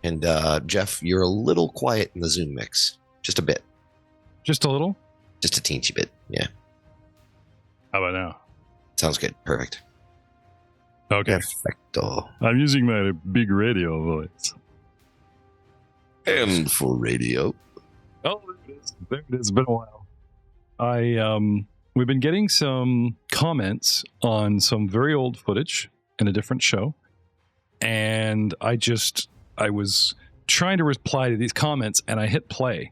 And Jeff, you're a little quiet in the Zoom mix. Just a bit. Just a little? Just a teensy bit, yeah. How about now? Sounds good. Perfect. Okay. Perfecto. I'm using my big radio voice. And for radio. Oh, there it is. There it is. It's been a while. We've been getting some comments on some very old footage in a different show. And I was trying to reply to these comments and I hit play.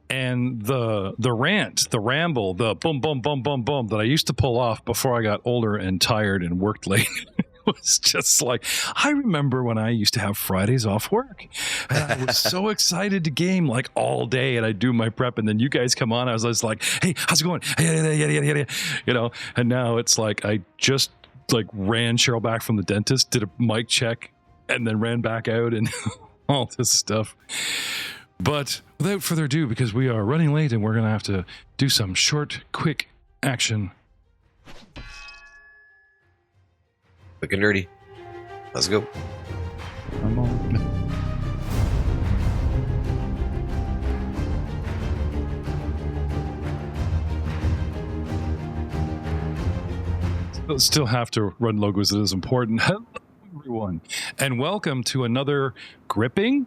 And the rant, the ramble, the boom, boom, boom, boom, boom that I used to pull off before I got older and tired and worked late was just like, I remember when I used to have Fridays off work. And I was so excited to game like all day and I'd do my prep. And then you guys come on. I was just like, hey, how's it going? You know, and now it's like I just like ran Cheryl back from the dentist, did a mic check, and then ran back out and all this stuff. But without further ado, because we are running late and we're going to have to do some short, quick action. Quick and dirty. Let's go. Come on. Still have to run logos. It is important. Hello, everyone, and welcome to another gripping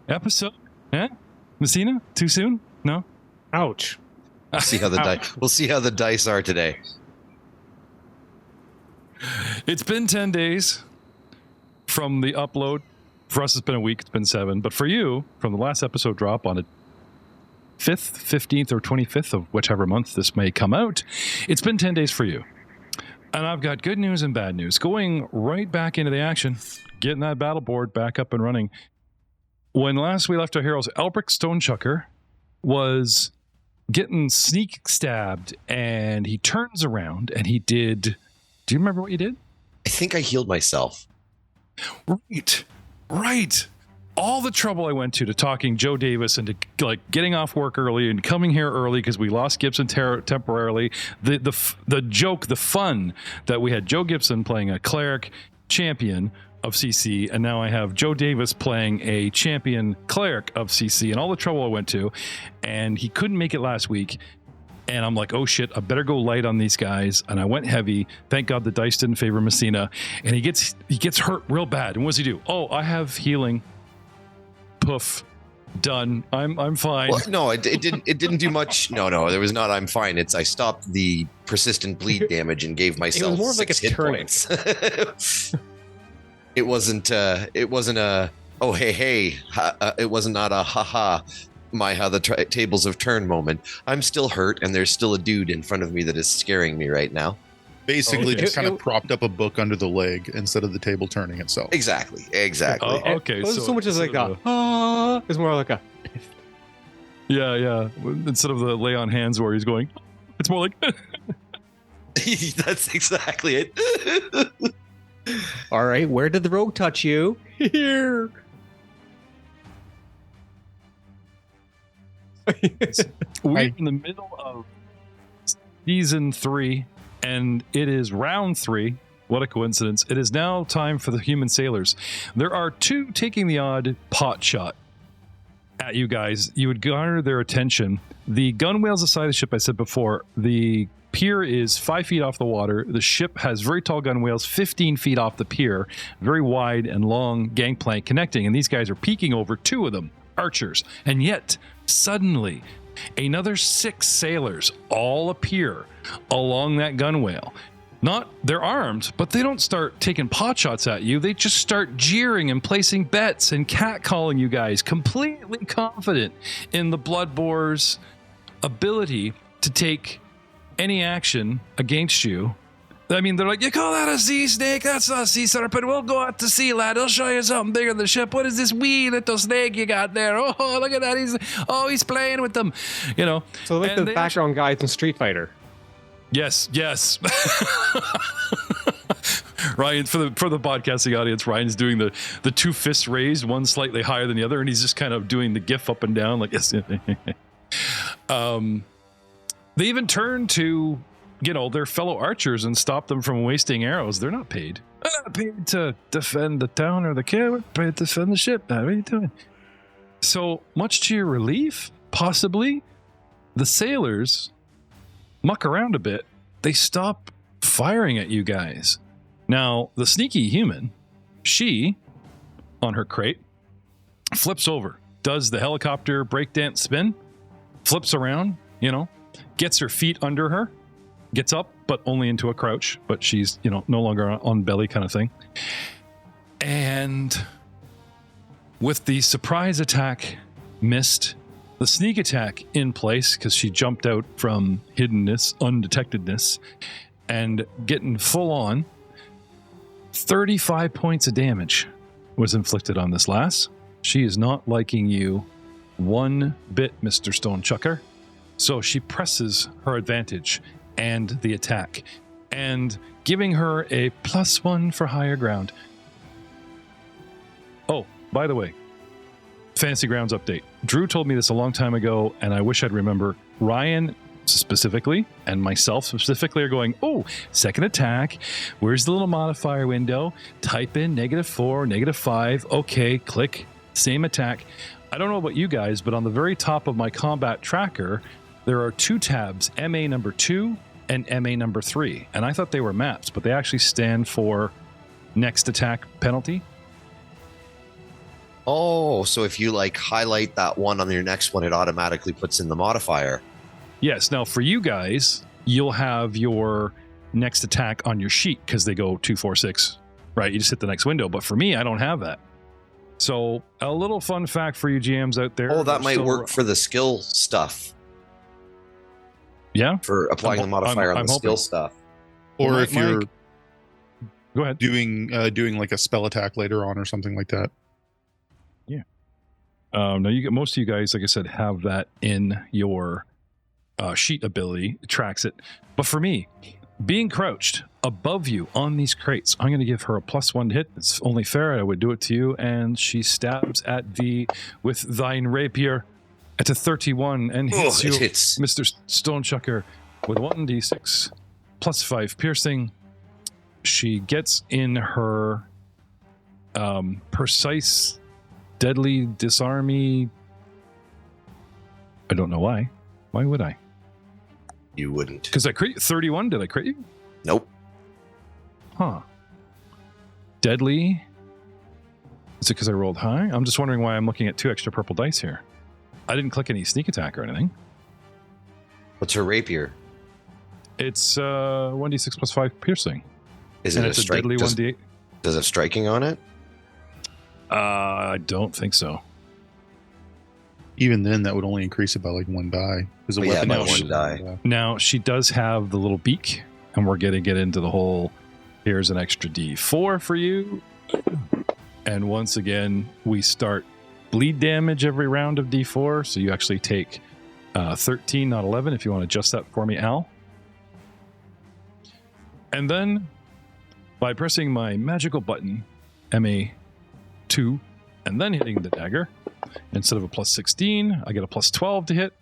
episode. Messina? Too soon? No? Ouch. We'll see how the dice are today. It's been 10 days from the upload. For us, it's been a week. It's been 7. But for you, from the last episode drop on the 5th, 15th, or 25th of whichever month this may come out, it's been 10 days for you. And I've got good news and bad news. Going right back into the action, getting that battle board back up and running. When last we left our heroes, Albrecht Stonechucker was getting sneak stabbed, and he turns around and he did... Do you remember what you did? I think I healed myself. Right. All the trouble I went to talking Joe Davis into like getting off work early and coming here early because we lost Gibson temporarily. The joke, the fun that we had Joe Gibson playing a cleric champion of CC, and now I have Joe Davis playing a champion cleric of CC, and all the trouble I went to, and he couldn't make it last week. And I'm like, oh shit, I better go light on these guys. And I went heavy. Thank God the dice didn't favor Messina. And he gets hurt real bad. And what does he do? Oh, I have healing. Poof. Done. I'm fine. Well, no, it didn't do much. No, there was not. I'm fine. I stopped the persistent bleed damage and gave myself. It was more of like a hit turning. Points. It wasn't a oh hey it was not a haha my how the tables have turned moment. I'm still hurt and there's still a dude in front of me that is scaring me right now. Basically, just kind of propped up a book under the leg instead of the table turning itself. Exactly. Okay, it wasn't so much as like that. It's more like a... Yeah. Instead of the lay on hands where he's going, it's more like... That's exactly it. All right, where did the rogue touch you? Here. We're in the middle of season 3, and it is round 3. What a coincidence. It is now time for the human sailors. There are 2 taking the odd pot shot at you guys. You would garner their attention. The gunwales aside the ship, I said before, the pier is 5 feet off the water. The ship has very tall gunwales, 15 feet off the pier, very wide and long gangplank connecting, and these guys are peeking over 2 of them, archers. And yet, suddenly, another 6 sailors all appear along that gunwale. They're armed, but they don't start taking pot shots at you. They just start jeering and placing bets and catcalling you guys, completely confident in the Bloodboar's ability to take any action against you. I mean, they're like, you call that a sea snake? That's not a sea serpent. We'll go out to sea, lad. I'll show you something bigger than the ship. What is this wee little snake you got there? Oh, look at that. He's playing with them. You know. So like the background guys in Street Fighter. Yes. Ryan, for the podcasting audience, Ryan's doing the 2 fists raised, one slightly higher than the other, and he's just kind of doing the gif up and down like yes. They even turn to, their fellow archers and stop them from wasting arrows. They're not paid. I paid to defend the town or the camp. Paid to defend the ship. What are you doing? So, much to your relief, possibly, the sailors muck around a bit. They stop firing at you guys. Now, the sneaky human, she, on her crate, flips over, does the helicopter breakdance spin, flips around, gets her feet under her, gets up, but only into a crouch, but she's, no longer on belly kind of thing. And with the surprise attack missed, the sneak attack in place, because she jumped out from hiddenness, undetectedness, and getting full on, 35 points of damage was inflicted on this lass. She is not liking you one bit, Mr. Stonechucker. So she presses her advantage and the attack, and giving her a +1 for higher ground. Oh, by the way, Fantasy Grounds update. Drew told me this a long time ago, and I wish I'd remember. Ryan specifically, and myself specifically, are going, second attack. Where's the little modifier window? Type in -4, -5. Okay, click. Same attack. I don't know about you guys, but on the very top of my combat tracker, there are 2 tabs, MA number 2 and MA number 3. And I thought they were maps, but they actually stand for next attack penalty. Oh, so if you highlight that one on your next one, it automatically puts in the modifier. Yes. Now for you guys, you'll have your next attack on your sheet because they go 2, 4, 6, right? You just hit the next window. But for me, I don't have that. So a little fun fact for you GMs out there. Oh, that might work for the skill stuff. Yeah. For applying the modifier on the skill stuff. Or if you're go ahead. doing like a spell attack later on or something like that. Yeah. No, most of you guys, like I said, have that in your sheet ability. It tracks it. But for me, being crouched above you on these crates, I'm going to give her a +1 hit. It's only fair. I would do it to you. And she stabs at thee with thine rapier at a 31 and hits you, Mr. Stonechucker, with 1d6 +5 piercing. She gets in her precise, deadly disarmy. I don't know why. Why would I? You wouldn't. Because I crit 31. Did I crit you? Nope. Huh. Deadly. Is it because I rolled high? I'm just wondering why I'm looking at 2 extra purple dice here. I didn't click any sneak attack or anything. What's her rapier? It's 1d6 +5 piercing. Is it a strike? Deadly 1d8? Does it have striking on it? I don't think so. Even then, that would only increase it by 1 die. Because by 1 die. Now, she does have the little beak, and we're going to get into the whole, here's an extra d4 for you. And once again, we start bleed damage every round of d4, so you actually take 13, not 11, if you want to adjust that for me, Al. And then, by pressing my magical button, MA2, and then hitting the dagger, instead of a +16, I get a +12 to hit.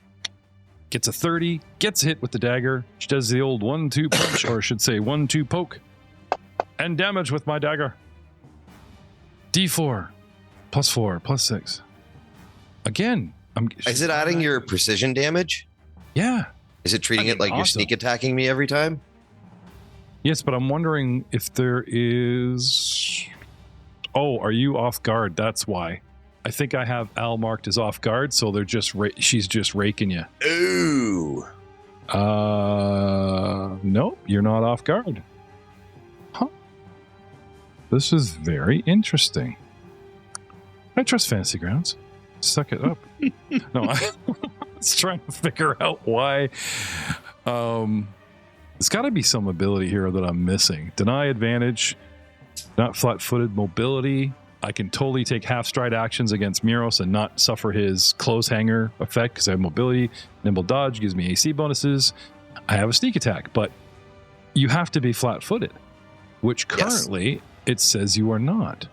Gets a 30, gets hit with the dagger. She does the old 1-2 punch, or I should say 1-2 poke. And damage with my dagger. D4, +4, +6. Again, is it adding your precision damage? Yeah. Is it treating it like you're sneak attacking me every time? Yes, but I'm wondering if there is... Oh, are you off guard? That's why. I think I have Al marked as off guard, so they're just she's just raking you. Ooh. Nope, you're not off guard. Huh. This is very interesting. I trust Fantasy Grounds. Suck it up. No, I was trying to figure out why. There's got to be some ability here that I'm missing. Deny advantage, not flat-footed mobility. I can totally take half-stride actions against Muros and not suffer his clothes hanger effect because I have mobility. Nimble dodge gives me AC bonuses. I have a sneak attack, but you have to be flat-footed, which currently it says you are not.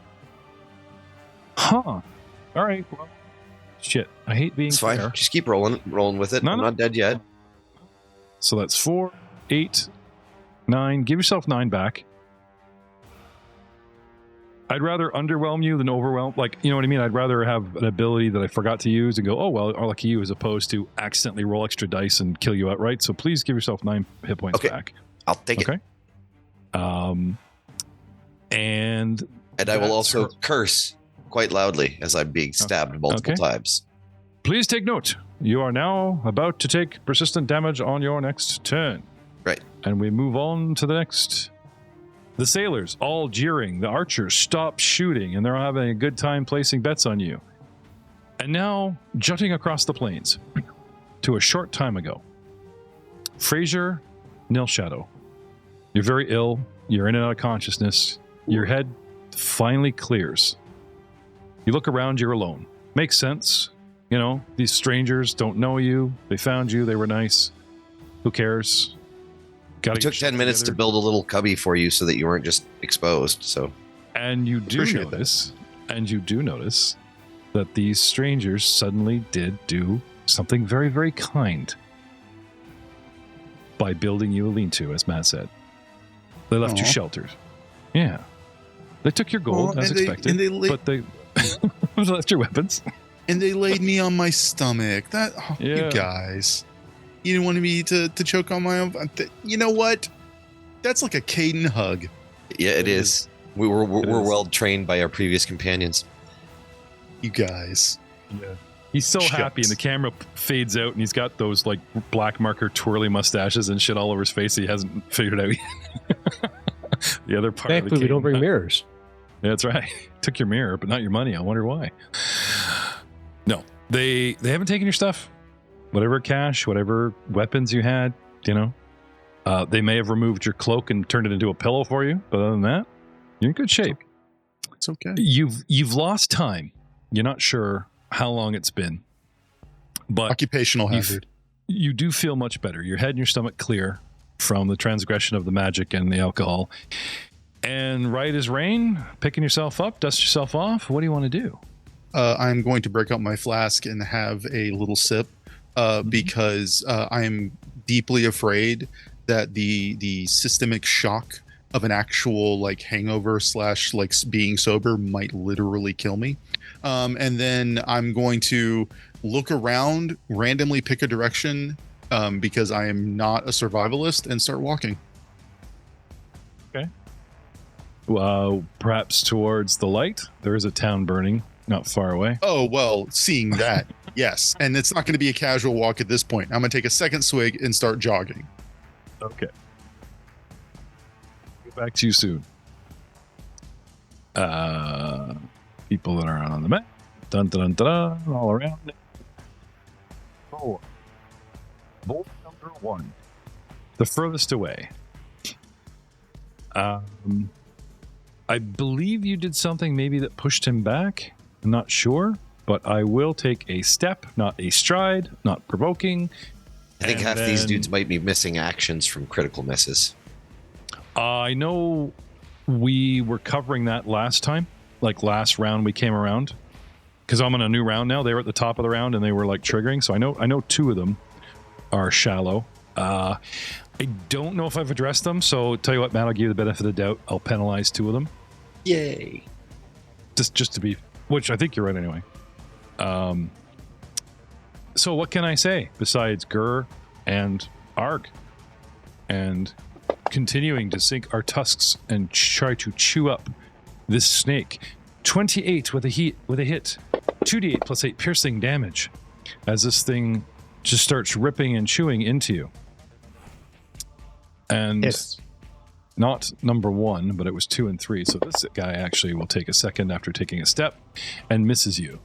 Huh. All right. Well, shit. I hate being It's fair. fine. Just keep rolling with it. I'm not dead yet. So that's 4, 8, 9. Give yourself 9 back. I'd rather underwhelm you than overwhelm. Like, you know what I mean? I'd rather have an ability that I forgot to use and go, oh, well, lucky you, as opposed to accidentally roll extra dice and kill you outright. So please give yourself 9 hit points back. I'll take it. Okay. And I will also curse quite loudly as I'm being stabbed multiple times. Please take note. You are now about to take persistent damage on your next turn. Right. And we move on to the next. The sailors, all jeering. The archers stop shooting, and they're having a good time placing bets on you. And now, jutting across the plains to a short time ago. Fraser Nilshadow. You're very ill. You're in and out of consciousness. Your head finally clears. You look around, you're alone. Makes sense. You know, these strangers don't know you. They found you. They were nice. Who cares? It took 10 minutes to build a little cubby for you so that you weren't just exposed. So, and you do notice that these strangers suddenly did do something very, very kind by building you a lean-to, as Matt said. They left you sheltered. Yeah, they took your gold as expected, but they left your weapons. And they laid me on my stomach. You guys. You didn't want me to choke on my own. You know what? That's like a Caden hug. Yeah, it is. We're well trained by our previous companions. You guys. Yeah. He's so happy, and the camera fades out, and he's got those like black marker twirly mustaches and shit all over his face. He hasn't figured out yet. The other part. Thankfully, we don't bring mirrors. Yeah, that's right. Took your mirror, but not your money. I wonder why. No, they haven't taken your stuff. Whatever cash, whatever weapons you had, you know. They may have removed your cloak and turned it into a pillow for you, but other than that, you're in good shape. It's okay. You've lost time. You're not sure how long it's been, but occupational hazard. You do feel much better. Your head and your stomach clear from the transgression of the magic and the alcohol. And right as rain, picking yourself up, dust yourself off. What do you want to do? I'm going to break out my flask and have a little sip. Because I am deeply afraid that the systemic shock of an actual like hangover / like being sober might literally kill me. And then I'm going to look around, randomly pick a direction because I am not a survivalist, and start walking. Okay. Perhaps towards the light. There is a town burning not far away. Oh, well, seeing that, yes. And it's not going to be a casual walk at this point. I'm going to take a second swig and start jogging. Okay. Get back to you soon. People that are on the map. Dun, dun, dun, dun, all around. 4. Bolt number 1. The furthest away. I believe you did something maybe that pushed him back. I'm not sure, but I will take a step, not a stride, not provoking. I think half these dudes might be missing actions from critical misses. I know we were covering that last time, like last round we came around, because I'm on a new round now. They were at the top of the round and they were like triggering, so I know 2 of them are shallow. I don't know if I've addressed them, so tell you what, Matt, I'll give you the benefit of the doubt. I'll penalize 2 of them. Yay! Just to be. Which I think you're right anyway. So what can I say besides Gur and Arg? And continuing to sink our tusks and try to chew up this snake. 28 with a hit. 2d8 plus 8 piercing damage. As this thing just starts ripping and chewing into you. And not number 1, but it was 2 and 3. So this guy actually will take a second after taking a step and misses you.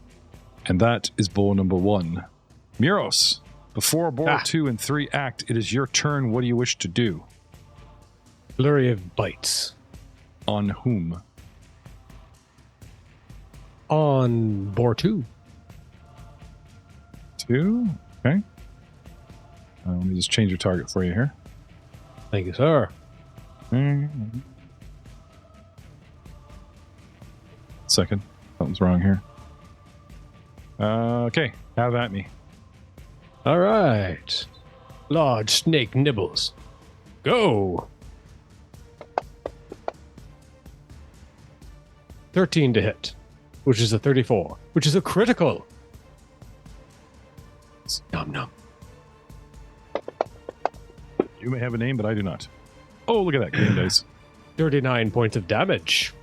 And that is bowl number 1. Muros, before bowl 2 and 3 act, it is your turn. What do you wish to do? Flurry of bites. On whom? On boar 2. 2? Okay. Let me just change your target for you here. Thank you, sir. Second. Something's wrong here. Okay. Have at me. All right. Large snake nibbles. Go. 13 to hit, which is a 34, which is a critical. Nom nom. You may have a name, but I do not. Oh, look at that. Green dice. 39 points of damage.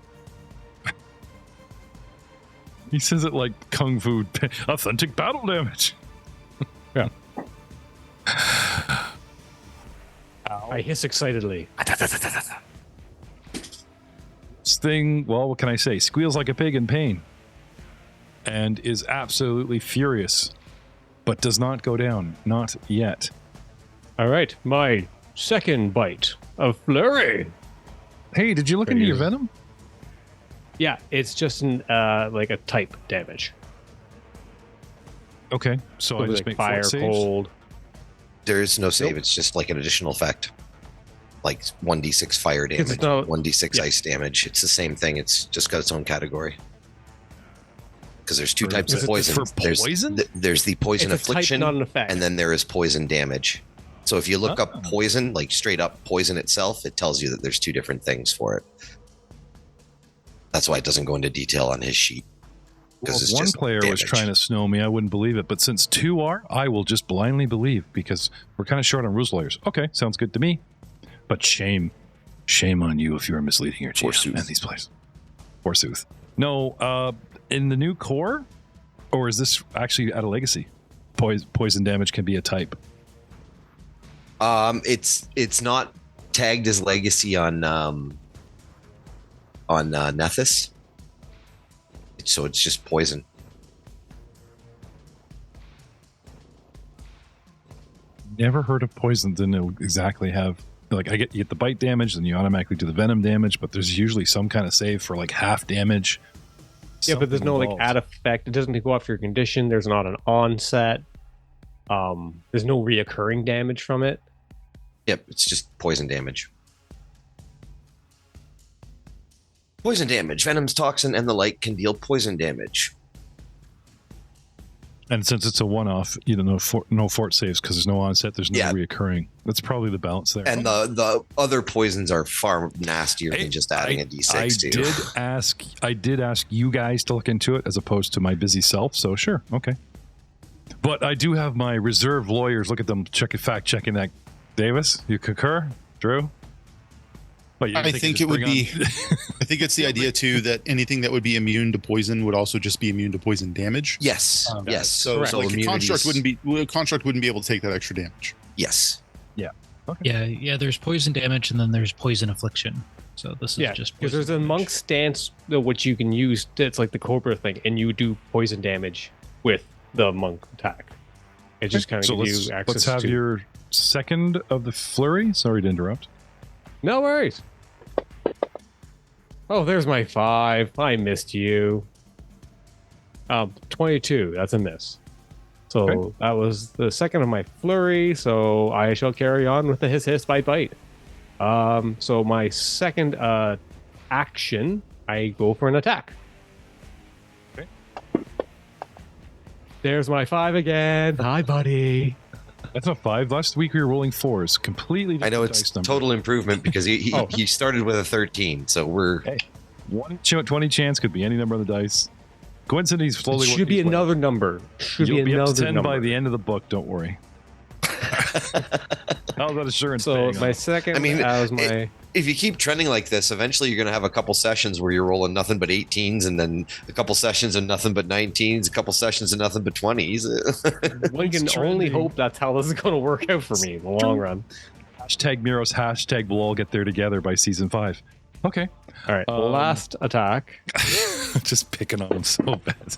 He says it like Kung Fu. Authentic battle damage. Yeah. I hiss excitedly. This thing, well, what can I say? Squeals like a pig in pain. And is absolutely furious. But does not go down. Not yet. All right, my second bite of flurry. Hey, did you look into your venom? Yeah, it's just an like a type damage. Okay, so I just like make fire, saves? cold. There is no save. Nope. It's just like an additional effect, like 1d6 fire damage, it's not- 1d6 yeah. ice damage. It's the same thing. It's just got its own category. Because there's two types is of it poison. for poison? There's the poison It's a type, affliction, not an effect. and then there is poison damage. So if you look up poison, like straight up poison itself, it tells you that there's two different things for it. That's why it doesn't go into detail on his sheet. Well, Because if one player was trying to snow me, I wouldn't believe it. But since two are, I will just blindly believe because we're kind of short on rules lawyers. Okay, sounds good to me. But shame on you if you're misleading your GM Forsooth. and these players. Forsooth. No, in the new core, or is this actually at a legacy? Poison damage can be a type. It's not tagged as legacy on Nethys. So it's just poison. Never heard of poison. Didn't exactly have like you get the bite damage, then you automatically do the venom damage. But there's usually some kind of save for like half damage. Yeah, but there's no like involved. add effect. It doesn't go off your condition. There's not an onset. There's no reoccurring damage from it. Yep, it's just poison damage. Poison damage. Venom's toxin and the like can deal poison damage. And since it's a one-off, you don't know no fort saves because there's no onset. There's no Yeah. reoccurring. That's probably the balance there. And the other poisons are far nastier than just adding a d6 I did ask you guys to look into it as opposed to my busy self. So sure, okay. But I do have my reserve lawyers look at them, fact checking that. Davis, you concur, Drew? But I think it would be. I think it's the idea too that anything that would be immune to poison would also just be immune to poison damage. Yes, yes. So like a immunities- construct wouldn't be able to take that extra damage. Yes. Yeah. There's poison damage, and then there's poison affliction. So this is just because poison there's a damage. monk stance which you can use. It's like the cobra thing, and you do poison damage with the monk attack. It just kind of so gives you access let's have to. your second of the flurry. Sorry to interrupt. No worries. Oh, there's my 5. I missed you. 22. That's a miss. So Okay. that was the second of my flurry. So I shall carry on with the hiss bite bite. So my second action, I go for an attack. Okay. There's my 5 again. Hi, buddy. That's a 5. Last week we were rolling 4s. Completely different I know it's dice number. total improvement because he Oh. he started with a 13, so we're 20 chance could be any number on the dice. Coincidence, he's slowly It should be another number. Should You'll be be up another to 10 number. by the end of the book. Don't worry. How's that assurance? So paying my off? second I mean, was my... if you keep trending like this, eventually you're going to have a couple sessions where you're rolling nothing but 18s, and then a couple sessions of nothing but 19s, a couple sessions of nothing but 20s. One can It's only trending. hope that's how this is going to work out for me in the long run. Hashtag Miros, hashtag we'll all get there together by season 5. Okay. All right, last attack. Just picking on him so bad.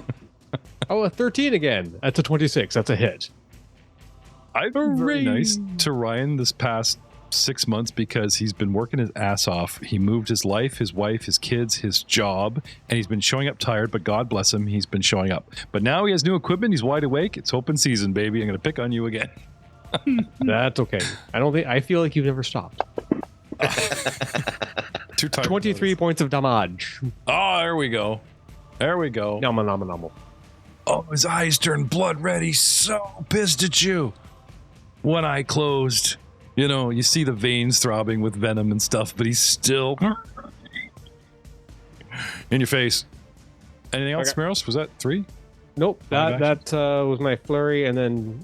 Oh, a 13 again. That's a 26. That's a hit. I've been very nice to Ryan this past 6 months because he's been working his ass off. He moved his life, his wife, his kids, his job, and he's been showing up tired, but God bless him, he's been showing up. But now he has new equipment, he's wide awake. It's open season, baby. I'm going to pick on you again. That's okay. I feel like you've never stopped. 2 times. 23 points of damage. Oh, there we go. There we go. Nom nom nom. Oh, his eyes turned blood red. He's so pissed at you. One eye closed. You know, you see the veins throbbing with venom and stuff, but he's still... In your face. Anything else, Okay. Smeros? Was that 3? Nope. Five That was my flurry, and then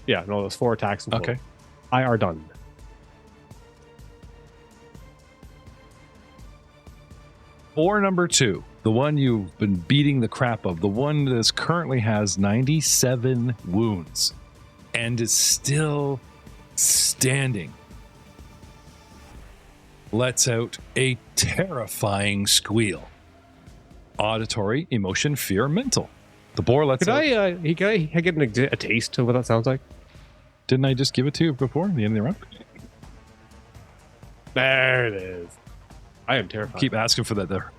it was 4 attacks. In total. Okay. I are done. Or number 2, the one you've been beating the crap of, the one that currently has 97 wounds and is still standing, lets out a terrifying squeal. Auditory, emotion, fear, mental. The boar lets Could out... I get a taste of what that sounds like? Didn't I just give it to you before the end of the round? There it is. I am terrified. Keep asking for that there.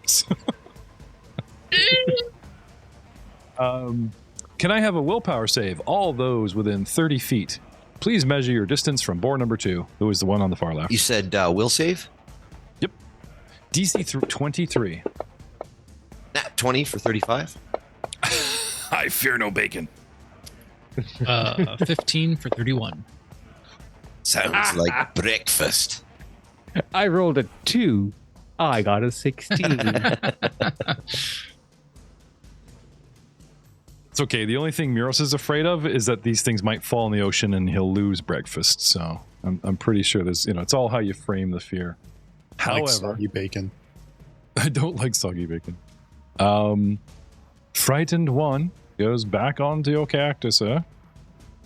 Can I have a willpower save? All those within 30 feet. Please measure your distance from boar number 2, who is the one on the far left. You said will save? Yep. DC 23. Nat 20 for 35. I fear no bacon. 15 for 31. Sounds like breakfast. I rolled a 2. I got a 16. It's okay. The only thing Muros is afraid of is that these things might fall in the ocean and he'll lose breakfast. So I'm pretty sure there's, it's all how you frame the fear. Like However, soggy bacon. I don't like soggy bacon. Frightened one goes back onto your cactus, huh?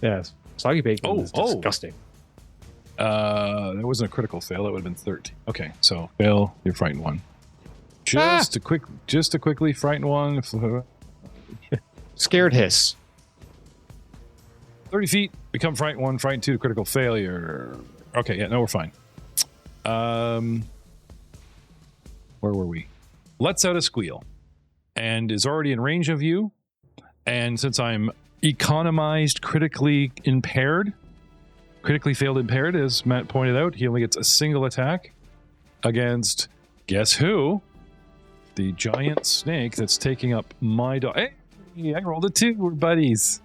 Yes. Soggy bacon is Oh. disgusting. That wasn't a critical fail. That would have been 13. Okay, so fail. You're frightened one. Just to quickly frighten one. Scared hiss. 30 feet. Become frightened one. Frightened 2 to critical failure. Okay, yeah, no, we're fine. Where were we? Lets out a squeal, and is already in range of you. And since I'm economized, critically failed impaired, as Matt pointed out, he only gets a single attack against, guess who? The giant snake that's taking up my dog. Hey, I rolled a 2. We're buddies.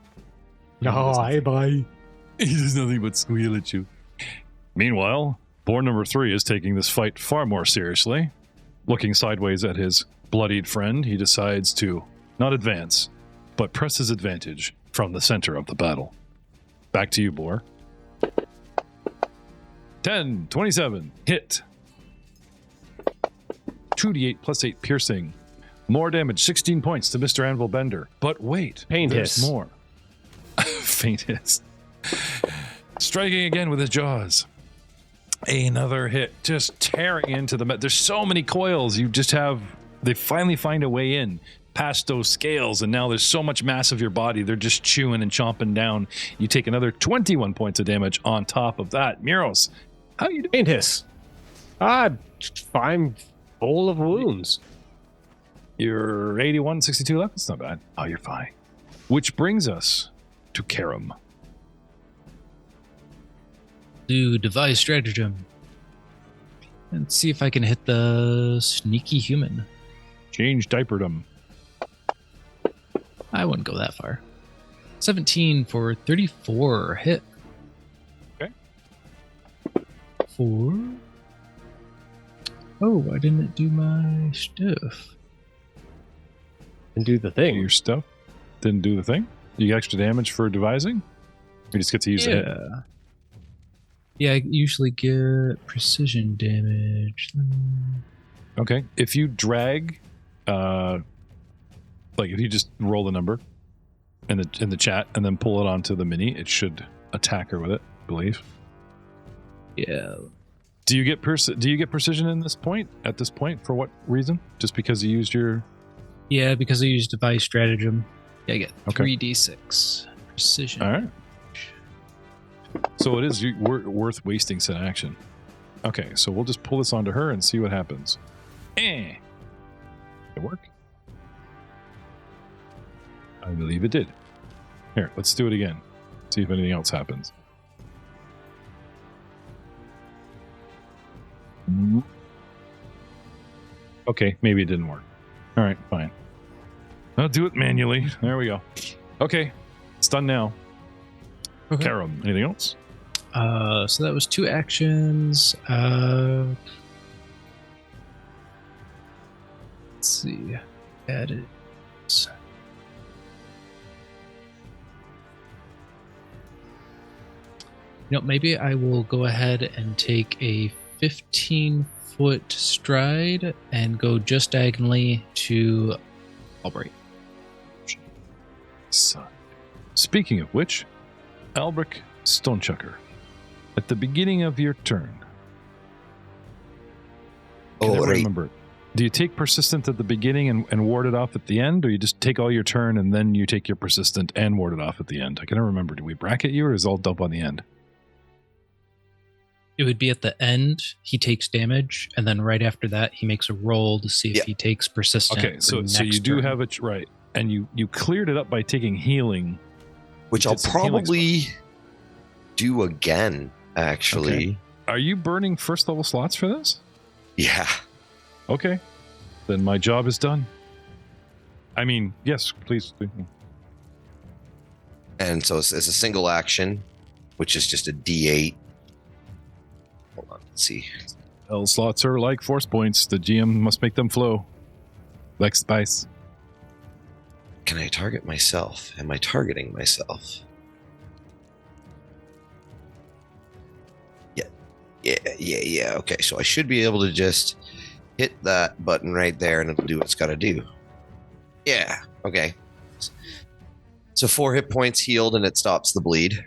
Bye. He does nothing but squeal at you. Meanwhile, boar number 3 is taking this fight far more seriously. Looking sideways at his bloodied friend, he decides to not advance, but press his advantage from the center of the battle. Back to you, boar. 10, 27, hit. 2d8 plus 8 piercing. More damage, 16 points to Mr. Anvil Bender. But wait, Pain there's hiss. more. Faint hiss. Striking again with his jaws. Another hit, just tearing into the... There's so many coils. They finally find a way in past those scales, and now there's so much mass of your body. They're just chewing and chomping down. You take another 21 points of damage on top of that. Muros, how you doing? Pain hiss. I'm full of wounds. You're 81, 62 left. It's not bad. Oh, you're fine. Which brings us to Karam. Do devise stratagem. And see if I can hit the sneaky human. Change diaperdom. I wouldn't go that far. 17 for 34 hit. Okay. 4. Oh, I didn't do my stuff. And do the thing. Your stuff didn't do the thing. You get extra damage for devising? You just get to use it. Yeah, I usually get precision damage. Okay. If you drag, if you just roll the number in the chat and then pull it onto the mini, it should attack her with it, I believe. Yeah. Do you get precision at this point? For what reason? Just because you used your... Yeah, because I used device stratagem. Yeah, I get Okay. 3d6 precision. All right. So it is worth wasting said action. Okay, so we'll just pull this onto her and see what happens. Did it work? I believe it did. Here, let's do it again. See if anything else happens. Okay, maybe it didn't work. All right, fine. I'll do it manually. There we go. Okay, it's done now. Okay. Karam, anything else? So that was 2 actions. Let's see. That is. Maybe I will go ahead and take a 15-foot stride and go just diagonally to Albright. Son. Speaking of which, Albric Stonechucker, at the beginning of your turn. Can I remember? Do you take persistent at the beginning and ward it off at the end, or you just take all your turn and then you take your persistent and ward it off at the end? I can't remember. Do we bracket you, or is it all dump on the end? It would be at the end, he takes damage, and then right after that, he makes a roll to see if he takes persistent. Okay, so you do have it right. And you cleared it up by taking healing. Which I'll probably do again, actually. Okay. Are you burning first level slots for this? Yeah. Okay. Then my job is done. I mean, yes, please. And so it's a single action, which is just a D8. Hold on, let's see. L slots are like force points. The GM must make them flow. Like spice. Can I target myself? Am I targeting myself? Yeah. Okay, so I should be able to just hit that button right there and it'll do what it's got to do. Yeah, okay. So 4 hit points healed and it stops the bleed.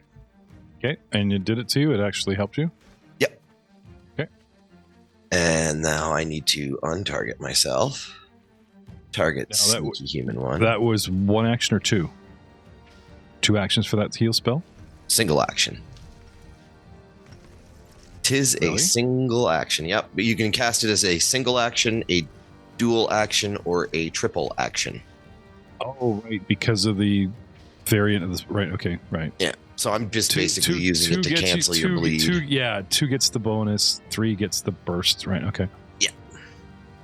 Okay, and it did it to you? It actually helped you? Yep. Okay. And now I need to untarget myself. Target sneaky human one. That was one action or two? 2 actions for that heal spell? Single action. 'Tis Really? a single action, yep. But you can cast it as a single action, a dual action, or a triple action. Oh, right, because of the variant of this. Right, okay, right. Yeah, so I'm just basically using it to cancel your bleed. 2 gets the bonus, 3 gets the burst, right, okay. Yeah.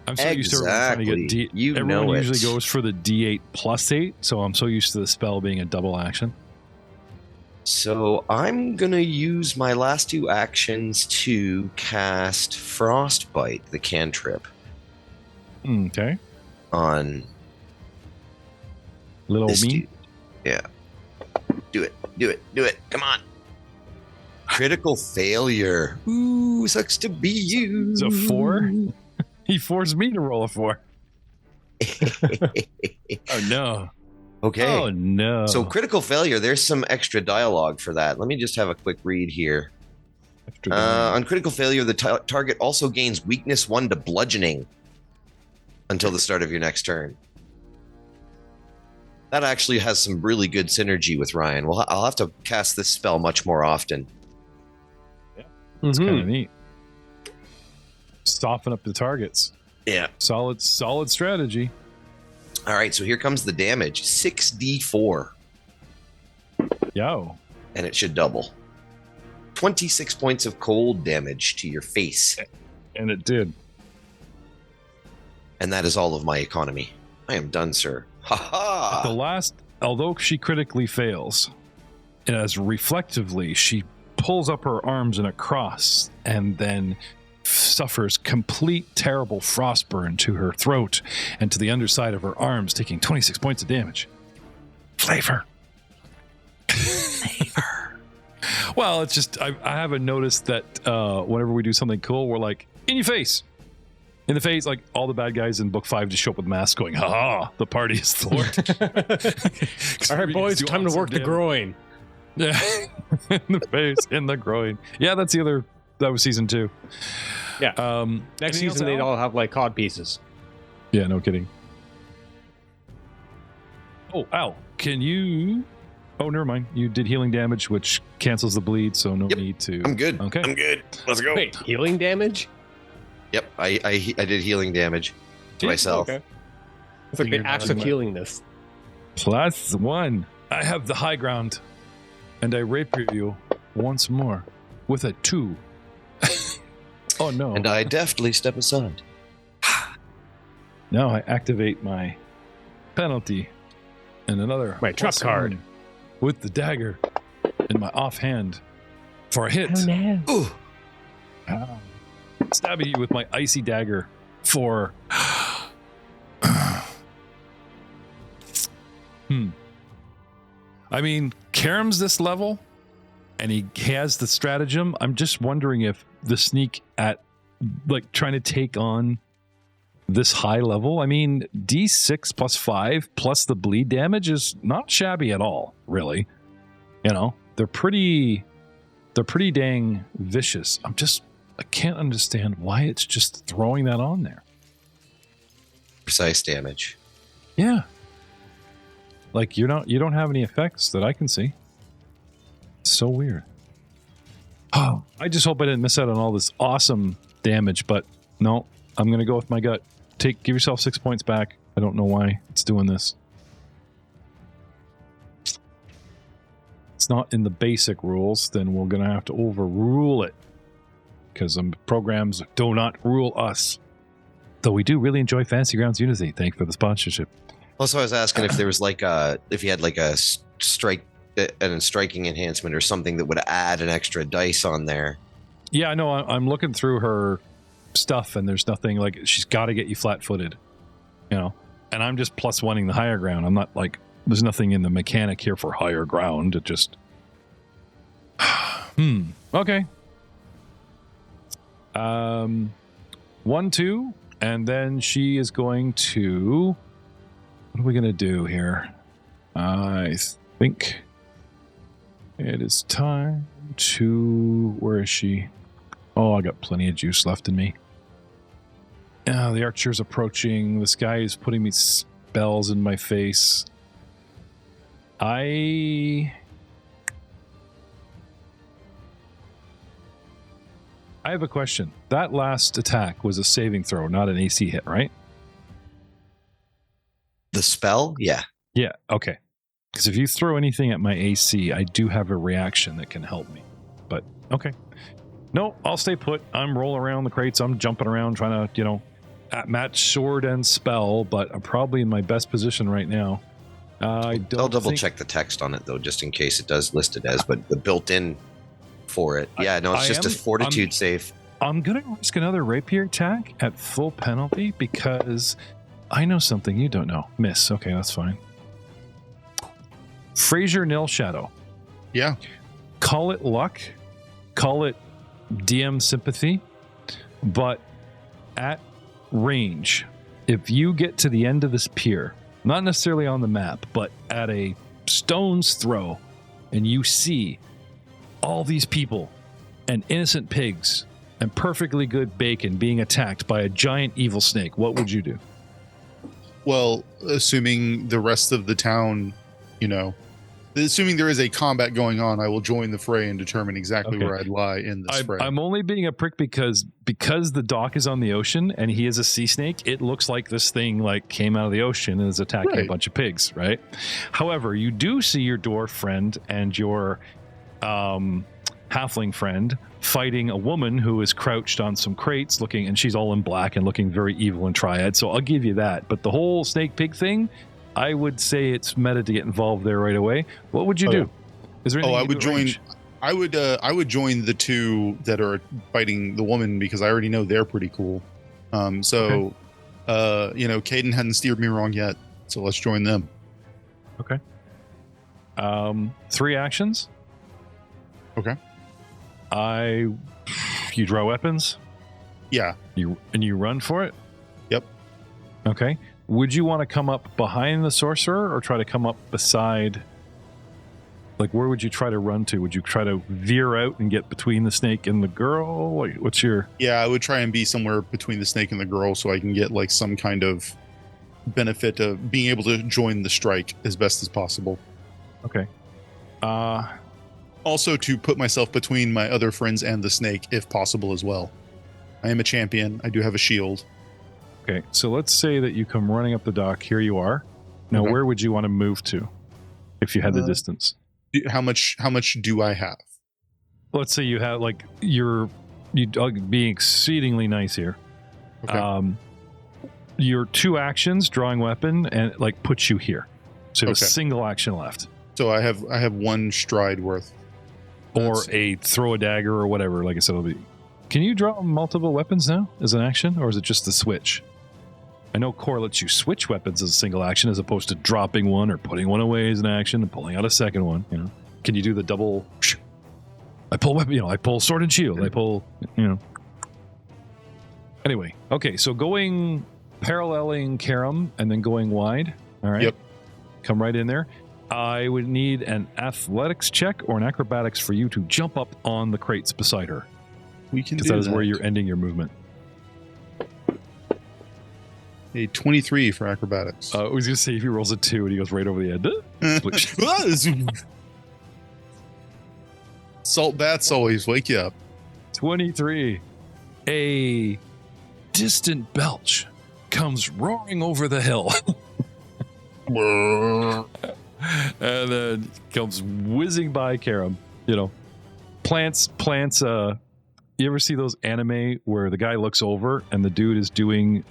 I'm so used to trying to get everyone usually goes for the D8 plus 8, so I'm so used to the spell being a double action. So I'm going to use my last 2 actions to cast Frostbite, the cantrip. Okay. On little this me? dude. Yeah. Do it. Come on. Critical failure. Ooh, sucks to be you. It's a 4? He forced me to roll a 4. Oh, no. Okay. Oh, no. So critical failure, there's some extra dialogue for that. Let me just have a quick read here. On critical failure, the target also gains weakness 1 to bludgeoning until the start of your next turn. That actually has some really good synergy with Ryan. Well, I'll have to cast this spell much more often. Yeah, it's kind of neat. Soften up the targets. Yeah. Solid strategy. All right, so here comes the damage. 6d4. Yo. And it should double. 26 points of cold damage to your face. And it did. And that is all of my economy. I am done, sir. Ha ha! The last, although she critically fails, as reflectively, she pulls up her arms in a cross and then suffers complete terrible frostburn to her throat and to the underside of her arms, taking 26 points of damage. Flavor. Well, it's just I haven't noticed that whenever we do something cool, we're like, in your face. In the face, like all the bad guys in book 5 just show up with masks going, ha ha, the party is thwarted. All right, boys, time to work the groin. Yeah. In the face, in the groin. Yeah, that was season 2. Yeah. Next season, they'd all have like cod pieces. Yeah, no kidding. Oh, Al, can you... Oh, never mind. You did healing damage, which cancels the bleed, so no need to... I'm good. Okay. I'm good. Let's go. Wait, healing damage? Yep, I did healing damage to myself. Okay. It's like the acts of healing this. +1. I have the high ground, and I rapier you once more with a 2. Oh, no. And I deftly step aside. Now I activate my penalty and another my trap card with the dagger in my offhand for a hit. Oh, no. Ooh. Stabbing you with my icy dagger for I mean, Karam's this level, and he has the stratagem. I'm just wondering if the sneak at, like, trying to take on this high level. I mean, D6 plus 5 plus the bleed damage is not shabby at all, really. You know, they're pretty dang vicious. I can't understand why it's just throwing that on there. Precise damage. Yeah. Like, you don't have any effects that I can see. It's so weird. Oh, I just hope I didn't miss out on all this awesome damage, but no, I'm going to go with my gut. Give yourself 6 points back. I don't know why it's doing this. It's not in the basic rules, then we're going to have to overrule it. Because programs do not rule us. Though we do really enjoy Fantasy Grounds Unity. Thank you for the sponsorship. Also, I was asking if there was if you had like a striking enhancement or something that would add an extra dice on there. Yeah, I know. I'm looking through her stuff, and there's nothing like she's got to get you flat-footed, you know. And I'm just +1ing the higher ground. I'm not like there's nothing in the mechanic here for higher ground. It just okay. 1, 2, and then she is going to. What are we going to do here? I think it is time to... Where is she? Oh, I got plenty of juice left in me. The archer's approaching. This guy is putting me spells in my face. I have a question. That last attack was a saving throw, not an AC hit, right? The spell? Yeah. Yeah, okay. Because if you throw anything at my AC, I do have a reaction that can help me. But, okay. No, I'll stay put. I'm rolling around the crates. I'm jumping around trying to, match sword and spell, but I'm probably in my best position right now. I'll double check the text on it, though, just in case it does list it as, but the built-in for it. Yeah, no, it's just a fortitude save. I'm going to risk another rapier attack at full penalty because... I know something you don't know. Miss. Okay, that's fine. Fraser Nil Shadow. Yeah. Call it luck. Call it DM sympathy. But at range, if you get to the end of this pier, not necessarily on the map, but at a stone's throw, and you see all these people and innocent pigs and perfectly good bacon being attacked by a giant evil snake, what would you do? Well, assuming the rest of the town, assuming there is a combat going on, I will join the fray and determine exactly where I'd lie in this fray. I'm only being a prick because the dock is on the ocean and he is a sea snake. It looks like this thing came out of the ocean and is attacking a bunch of pigs, right? However, you do see your dwarf friend and your halfling friend fighting a woman who is crouched on some crates looking, and she's all in black and looking very evil and triad, so I'll give you that. But the whole snake pig thing, I would say it's meta to get involved there right away. What would you do? Is there anything I would join. I would join the two that are fighting the woman because I already know they're pretty cool. Caden hadn't steered me wrong yet, so let's join them. Okay. 3 actions. Okay. You draw weapons? Yeah. You run for it? Yep. Okay. Would you want to come up behind the sorcerer or try to come up beside? Where would you try to run to? Would you try to veer out and get between the snake and the girl? What's your... Yeah, I would try and be somewhere between the snake and the girl so I can get some kind of benefit of being able to join the strike as best as possible. Okay. Also to put myself between my other friends and the snake, if possible as well. I am a champion. I do have a shield. Okay, so let's say that you come running up the dock. Here you are. Now, where would you want to move to if you had the distance? How much do I have? Let's say you have you're being exceedingly nice here. Okay. Your 2 actions, drawing weapon, and puts you here. So you have a single action left. So I have 1 stride worth. Or a throw a dagger or whatever. Like I said, it'll be. Can you draw multiple weapons now as an action, or is it just the switch? I know Core lets you switch weapons as a single action as opposed to dropping one or putting one away as an action and pulling out a second one. You know, can you do the double? I pull weapon. I pull sword and shield. I pull. Anyway, okay. So going paralleling Karam and then going wide. All right. Yep. Come right in there. I would need an athletics check or an acrobatics for you to jump up on the crates beside her. We can do that is where you're ending your movement. A 23 for acrobatics. I was going to say if he rolls a 2 and he goes right over the edge. Salt bats always wake you up. 23. A distant belch comes roaring over the hill. And then comes whizzing by Karam. Plants. You ever see those anime where the guy looks over and the dude is doing,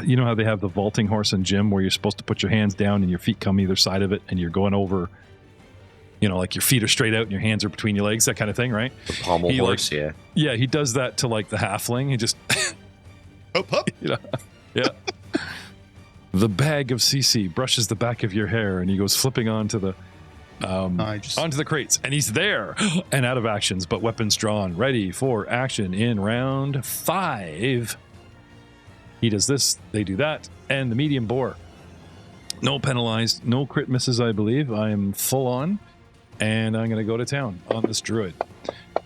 you know how they have the vaulting horse in gym where you're supposed to put your hands down and your feet come either side of it and you're going over, like your feet are straight out and your hands are between your legs, that kind of thing, right? The pommel horse, yeah. Yeah, he does that to the halfling. He just... Hop, hop. Yeah. The bag of CC brushes the back of your hair and he goes flipping onto the onto the crates, and he's there and out of actions, but weapons drawn, ready for action in round 5. He does this, they do that, and the medium bore. No penalized, no crit misses, I believe. I am full on, and I'm going to go to town on this druid.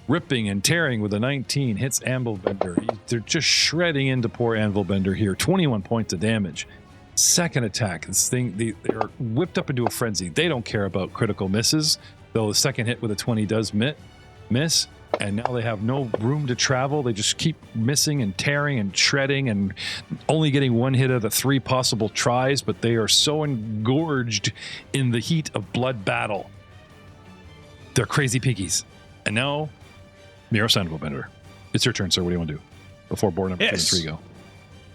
Ripping and tearing with a 19 hits Anvilbender. They're just shredding into poor Anvilbender here. 21 points of damage. Second attack, they're whipped up into a frenzy. They don't care about critical misses, though the second hit with a 20 does miss, and now they have no room to travel. They just keep missing and tearing and shredding and only getting one hit of the 3 possible tries, but they are so engorged in the heat of blood battle. They're crazy piggies. And now, Miro Sandwellbender. It's your turn, sir. What do you want to do? Before board number 2 and 3 go.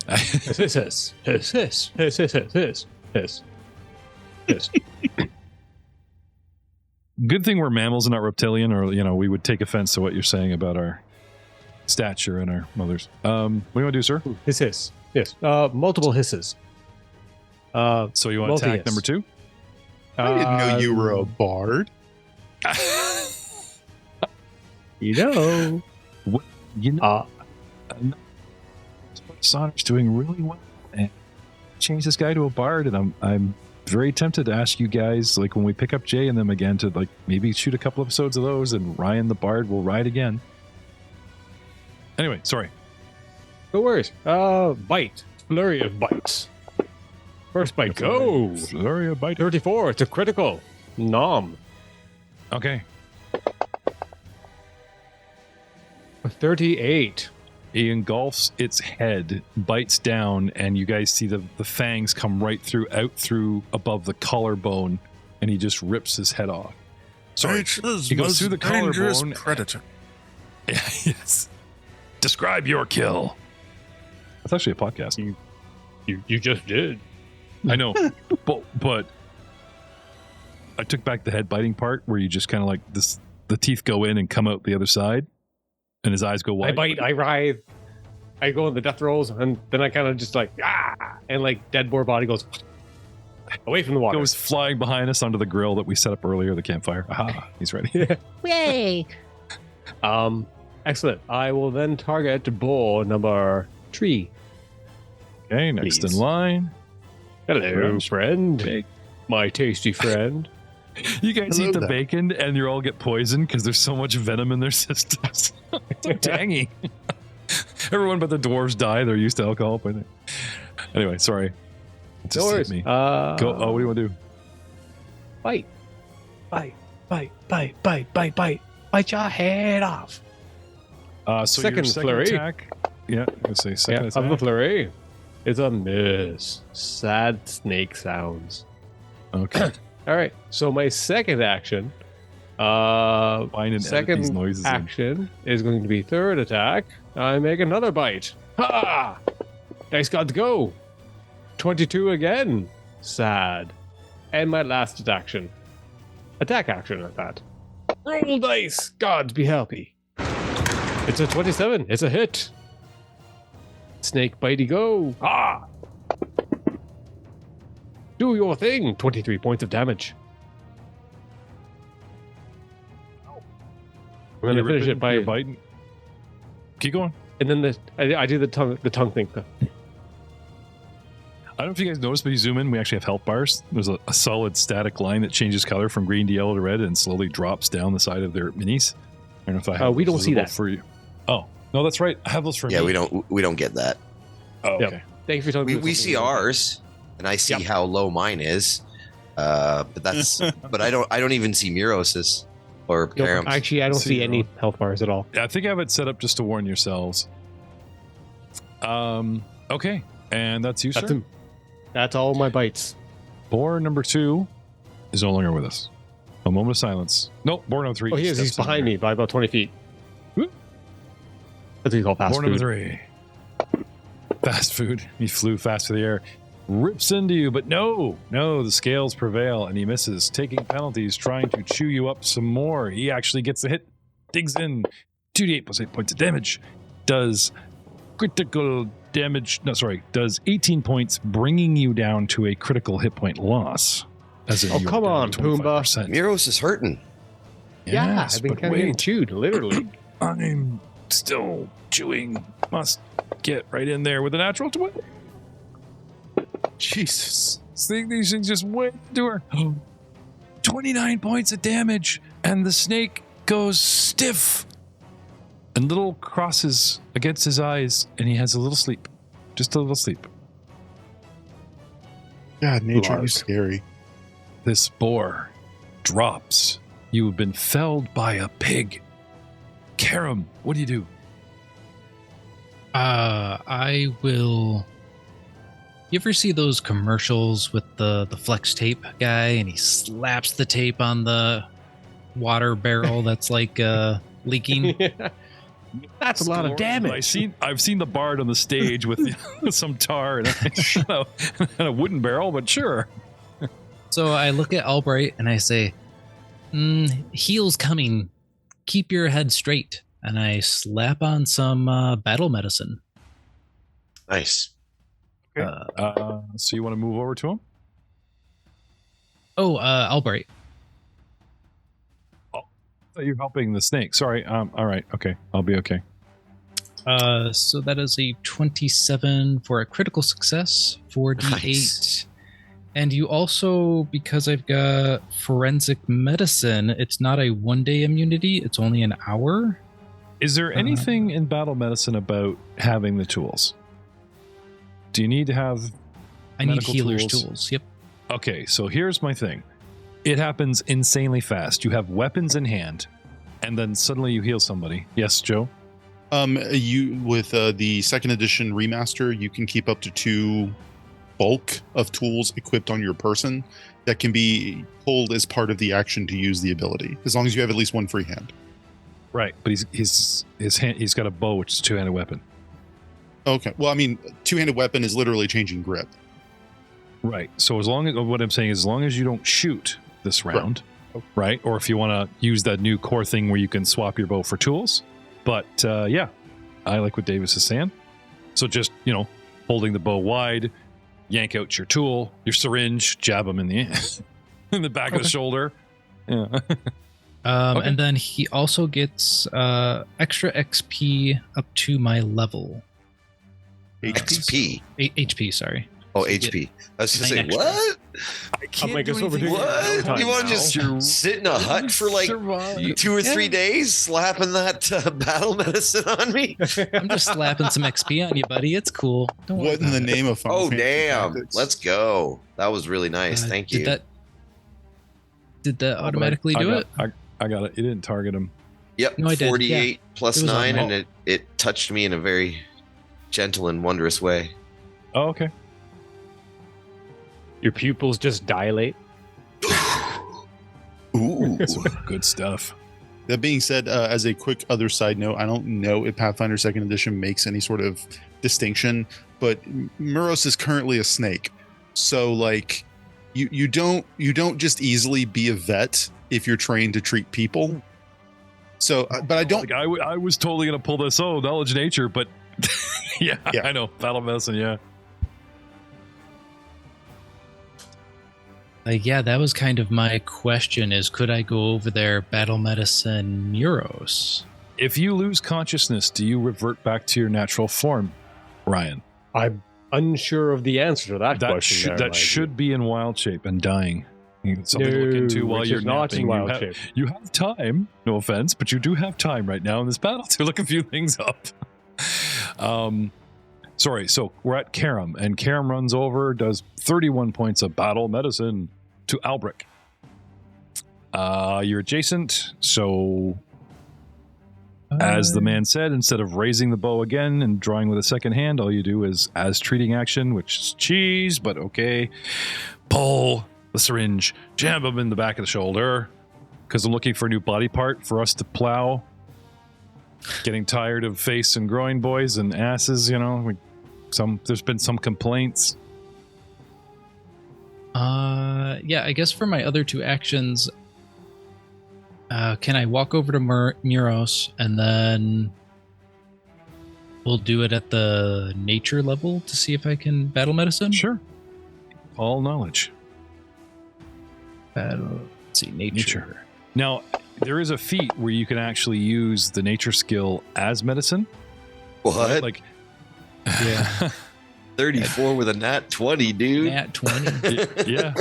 Hiss. Good thing we're mammals and not reptilian, or we would take offense to what you're saying about our stature and our mothers. What do you want to do, sir? Hiss. Yes. Multiple hisses. So you want to attack number 2? I didn't know you were a bard. Sonic's doing really well, and change this guy to a bard, and I'm very tempted to ask you guys, when we pick up Jay and them again, to maybe shoot a couple episodes of those, and Ryan the bard will ride again. Anyway, sorry. No worries. Bite. Flurry of bites. First bite, go. Flurry of bite. 34. It's a critical. Nom. Okay. 38. He engulfs its head, bites down, and you guys see the fangs come right out through above the collarbone, and he just rips his head off. Sorry, he goes through the collarbone. Predator. Yeah, yes. Describe your kill. That's actually a podcast. You just did. I know, but I took back the head biting part where you just kind of this. The teeth go in and come out the other side. And his eyes go wide. I bite, I writhe, I go in the death rolls, and then I kind of just and dead boar body goes away from the water. Goes flying behind us onto the grill that we set up earlier, the campfire. Aha, he's ready. Yay! Excellent. I will then target bull number 3. Okay, next Please. in line. Hello, friend. My tasty friend. You guys eat the bacon and you all get poisoned because there's so much venom in their systems. It's so tangy. Everyone but the dwarves die. They're used to alcohol. But anyway, sorry. It just hit me. Go. Oh, what do you want to do? Bite. Bite your head off. So second your flurry. Attack. Yeah, I'm going to say second attack. Of the flurry is a miss. Sad snake sounds. Okay. All right. So my second action, Find and edit second these noises action is going to be third attack. I make another bite. Ha! Dice gods go. 22 again. Sad. And my last attack action at that. Roll dice. Gods be happy. It's a 27. It's a hit. Snake bitey go. Ah! Do your thing. 23 points of damage. We're gonna finish it by biting. Keep going. And then I do the tongue thing. I don't know if you guys noticed, but you zoom in, we actually have health bars. There's a solid static line that changes color from green to yellow to red and slowly drops down the side of their minis. I don't know if I have we don't see that for you. Oh, no, that's right. I have those for me. Yeah, we don't get that. Oh, okay. Yep. Thanks for telling me. We see ours, and I see how low mine is. But that's but I don't even see Muros's or Karam's. Actually, I don't see any health bars at all. Yeah, I think I have it set up just to warn yourselves. Okay, and that's you, sir. That's all my bites. Boar number 2 is no longer with us. A moment of silence. Nope, boar number 3. Oh, he is. He's behind me by about 20 feet. Whoop. That's what you call fast boar food. Number 3. Fast food. He flew fast through the air. Rips into you, but no, the scales prevail, and he misses, taking penalties, trying to chew you up some more. He actually gets the hit, digs in, 2d8 plus 8 points of damage, does critical damage, does 18 points, bringing you down to a critical hit point loss. Come on, Pumbaa. Muros is hurting. Yes, I've been kind of getting chewed, literally. I'm still chewing. Must get right in there with a natural 20. Jesus. These things just went to her. 29 points of damage, and the snake goes stiff. And little crosses against his eyes, and he has a little sleep. Just a little sleep. God, nature is scary. This boar drops. You have been felled by a pig. Karam, what do you do? I will... You ever see those commercials with the flex tape guy, and he slaps the tape on the water barrel that's like leaking? That's a lot of damage. I've seen the bard on the stage with some tar and a wooden barrel, but sure. So I look at Albright and I say, heal's coming. Keep your head straight. And I slap on some battle medicine. Nice. Okay. So you want to move over to him? Oh, Albright. You're helping the snake. Sorry. All right. Okay. I'll be okay. So that is a 27 for a critical success, 4d8. Nice. And you also, because I've got forensic medicine, it's not a 1-day immunity, it's only an hour. Is there anything in battle medicine about having the tools? Do you need to have I need healer's tools. Yep. Okay, so here's my thing. It happens insanely fast. You have weapons in hand, and then suddenly you heal somebody. Yes, Joe? You with the second edition remaster, you can keep up to 2 bulk of tools equipped on your person that can be pulled as part of the action to use the ability, as long as you have at least 1 free hand. Right, but he's got a bow, which is a 2-handed weapon. Okay, well, I mean, 2-handed weapon is literally changing grip. Right. So what I'm saying is, as long as you don't shoot this round, right? Or if you want to use that new core thing where you can swap your bow for tools. But yeah, I like what Davis is saying. So just, holding the bow wide, yank out your tool, your syringe, jab him in the back of the shoulder. Yeah. And then he also gets extra XP up to my level. HP. HP, sorry. Oh, HP. I was going to say, what? I can't make do us anything. What? You want to just sit in a hut for like 2 or 3 days slapping that battle medicine on me? I'm just slapping some XP on you, buddy. It's cool. Don't worry What in the name of Final Oh, Fantasy damn. Tactics? Let's go. That was really nice. Thank you. Did that automatically do it? I got it. It didn't target him. Yep, No, I did. 48 plus It was on 9, my- and it touched me in a very gentle and wondrous way. Oh, okay. Your pupils just dilate. Ooh. Good stuff. That being said, as a quick other side note, I don't know if Pathfinder 2nd Edition makes any sort of distinction, but Muros is currently a snake. So, like, you don't just easily be a vet if you're trained to treat people. So, but I don't. Like, I was totally gonna pull this. Oh, knowledge nature, but yeah, Yeah. I know battle medicine. Yeah. Yeah, that was kind of my question is could I go over there, battle medicine Neuros? If you lose consciousness, do you revert back to your natural form, Ryan? I'm unsure of the answer to that question. That should be in wild shape and dying. Something to look into while you're not in napping. wild shape. You have time, no offense, but you do have time right now in this battle to look a few things up. Sorry, so we're at Karam, and Karam runs over, does 31 points of battle medicine to Albric. You're adjacent, so as the man said, instead of raising the bow again and drawing with a second hand, all you do is, as treating action, which is cheese, but okay, pull the syringe, jam him in the back of the shoulder, because I'm looking for a new body part for us to plow. Getting tired of face and groin boys and asses, there's been some complaints. Yeah, I guess for my other two actions, can I walk over to Muros and then we'll do it at the nature level to see if I can battle medicine? Sure. All knowledge. Let's see, nature. Now, there is a feat where you can actually use the nature skill as medicine. What? Like, yeah. 34 with a nat 20, dude. Nat 20. Yeah.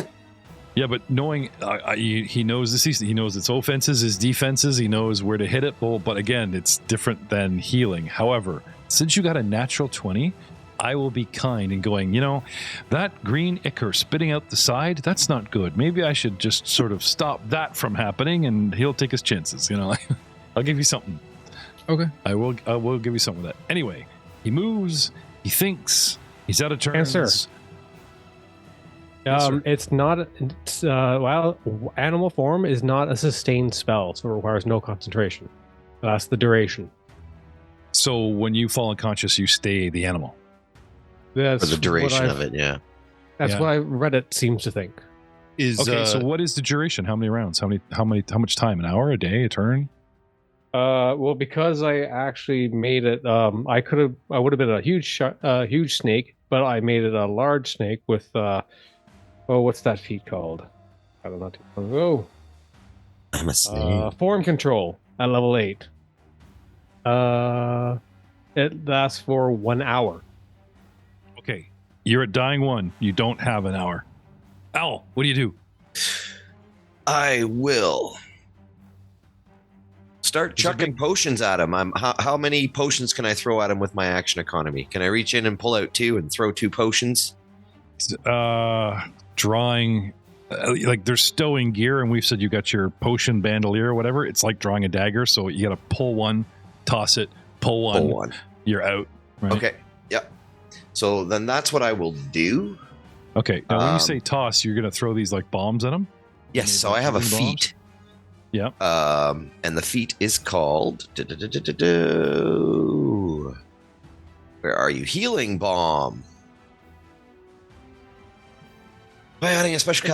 Yeah, but knowing he knows the season, he knows its offenses, his defenses, he knows where to hit it. But again, it's different than healing. However, since you got a natural 20, I will be kind and going, that green ichor spitting out the side, that's not good. Maybe I should just sort of stop that from happening, and he'll take his chances. I'll give you something. Okay. I will give you something with that. Anyway, he moves, he thinks, he's out of turns. Answer. Yes, it's not. It's animal form is not a sustained spell, so it requires no concentration. That's the duration. So when you fall unconscious, you stay the animal. That's For the duration of it, yeah. That's Yeah. what Reddit seems to think. Okay, so what is the duration? How many rounds? How much time? An hour? A day? A turn? Well, because I actually made it, I would have been a huge snake, but I made it a large snake with, what's that feat called? I don't know. I'm a snake. Form control at level 8. It lasts for 1 hour. Okay, you're at dying 1. You don't have an hour. Owl, what do you do? I will start chucking potions at him. How many potions can I throw at him with my action economy? Can I reach in and pull out 2 and throw 2 potions? Drawing, like there's stowing gear, and we've said you got your potion bandolier or whatever. It's like drawing a dagger, so you got to pull 1, toss it, pull 1. Pull 1. You're out. Right? Okay. Yep. So then that's what I will do. Okay. Now, when you say toss, you're going to throw these like bombs at him? Yes. So I have a Shooting feat. Yeah. And the feat is called. Where are you? Healing Bomb. By adding a special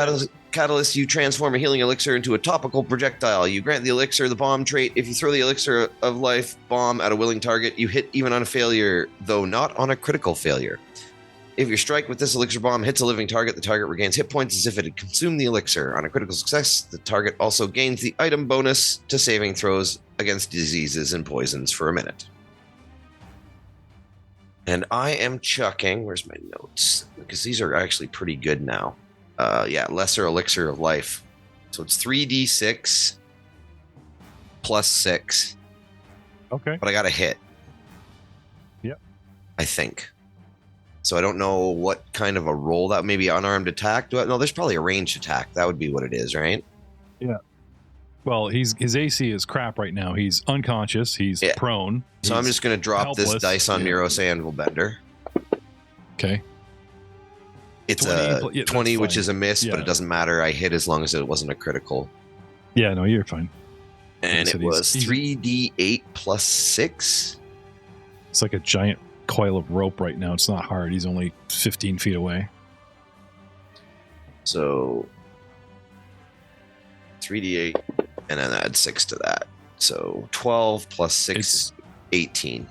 catalyst, you transform a healing elixir into a topical projectile. You grant the elixir the bomb trait. If you throw the elixir of life bomb at a willing target, you hit even on a failure, though not on a critical failure. If your strike with this elixir bomb hits a living target, the target regains hit points as if it had consumed the elixir. On a critical success, the target also gains the item bonus to saving throws against diseases and poisons for a minute. And I am chucking, where's my notes? Because these are actually pretty good now. Lesser elixir of life. So it's 3d6 plus 6. Okay. But I got a hit. Yep. I think. So I don't know what kind of a roll that may be. Unarmed attack. No, there's probably a ranged attack. That would be what it is, right? Yeah. Well, his AC is crap right now. He's unconscious. He's prone. So I'm just going to drop helpless. this dice on Neros Anvil Bender. Okay. It's 20, a 20, which fine. is a miss, but Yeah. it doesn't matter. I hit as long as it wasn't a critical. Yeah, no, you're fine. And So it was 3d8 plus 6. It's like a giant coil of rope right now. It's not hard. He's only 15 feet away. So 3d8, and then add 6 to that. So 12 plus 6 is 18.